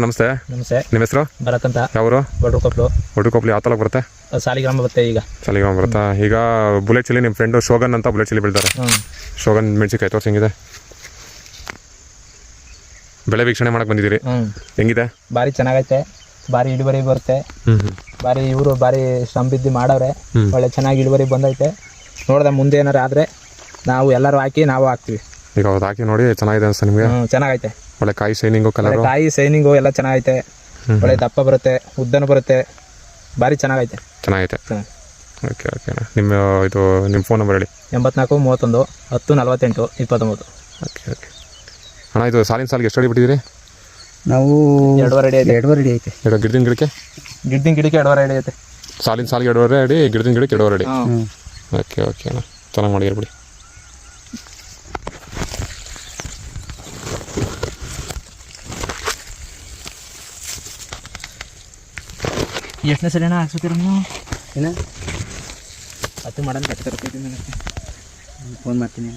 ನಮಸ್ತೆ. ನಮಸ್ತೆ. ನಿಮ್ಮ ಹೆಸರು? ಭರತ್ ಅಂತ. ಯಾವರು? ಒಡ್ರುಕೊಪ್ಲು ಯಾವ ತಾಲೂಕು ಬರುತ್ತೆ? ಸಾಲಿಗ್ರಾಮ ಬರುತ್ತೆ. ಈಗ ಸಾಲಿಗ್ರಾಮ ಬರುತ್ತಾ? ಈಗ ಬುಲೆಟ್ ಚಿಲ್ಲಿ ನಿಮ್ಮ ಫ್ರೆಂಡು ಶೋಗನ್ ಅಂತ ಬುಲೆಟ್ ಚಿಲ್ಲಿ ಬೆಳಿತಾರೆ. ಶೋಗನ್ ಮೆಣಸಿಕಾಯಿ ತೋರಿಸಿ ಹೆಂಗಿದೆ? ಬೆಳೆ ವೀಕ್ಷಣೆ ಮಾಡಕ್ಕೆ ಬಂದಿದ್ದೀರಿ, ಹೆಂಗಿದೆ? ಭಾರಿ ಚೆನ್ನಾಗೈತೆ, ಭಾರಿ ಇಳುವರಿ ಬರುತ್ತೆ. ಇವರು ಭಾರಿ ಶ್ರಮ ಬಿದ್ದು ಮಾಡವ್ರೆ, ಒಳ್ಳೆ ಚೆನ್ನಾಗಿ ಇಳುವರಿ ಬಂದೈತೆ. ನೋಡ್ದೆ ಮುಂದೆ ಏನಾರು ಆದರೆ ನಾವು ಎಲ್ಲರೂ ಹಾಕಿ ನಾವು ಹಾಕ್ತೀವಿ. ಈಗ ಅವ್ರು ಹಾಕಿ ನೋಡಿ ಚೆನ್ನಾಗಿದೆ ಅನ್ಸ ನಿಮಗೆ? ಚೆನ್ನಾಗೈತೆ. ಒಳ್ಳೆ ಕಾಯಿ ಶೈನಿಂಗು, ಕಲರ್ ಕಾಯಿ ಶೈನಿಂಗು ಎಲ್ಲ ಚೆನ್ನಾಗೈತೆ. ಒಳ್ಳೆ ದಪ್ಪ ಬರುತ್ತೆ, ಉದ್ದನೂ ಬರುತ್ತೆ, ಭಾರಿ ಚೆನ್ನಾಗೈತೆ. Okay okay. ನಿಮ್ಮ ಫೋನ್ ನಂಬರ್ ಹೇಳಿ. 84 31 10 48 29. ಓಕೆ. ಅಣ್ಣ, ಇದು ಸಾಲಿಗೆ ಎಷ್ಟು ಅಡಿ ಬಿಟ್ಟಿದ್ದೀರಿ? ನಾವು 2.5 ಅಡಿ ಐತೆ. 2.5 ಅಡಿ ಐತೆ. ಗಿಡದಿನ ಗಿಡಕ್ಕೆ 2.5 ಅಡಿ ಐತೆ. ಸಾಲಿಗೆ 2.5 ಅಡಿ, ಗಿಡದಿನ ಗಿಡಕ್ಕೆ 2.5 ಅಡಿ. ಓಕೆ ಓಕೆ ಅಣ್ಣ, ಚೆನ್ನಾಗಿ ಮಾಡಿರಿ ಬಿಡಿ. ಎಷ್ಟನೇ ಸರಿ ಅಣ್ಣ ಹಾಕ್ಸ್ತೀರ ನೀವು? ಏನು ಅದು ಮಾಡೋಣ, ಫೋನ್ ಮಾಡ್ತೀನಿ.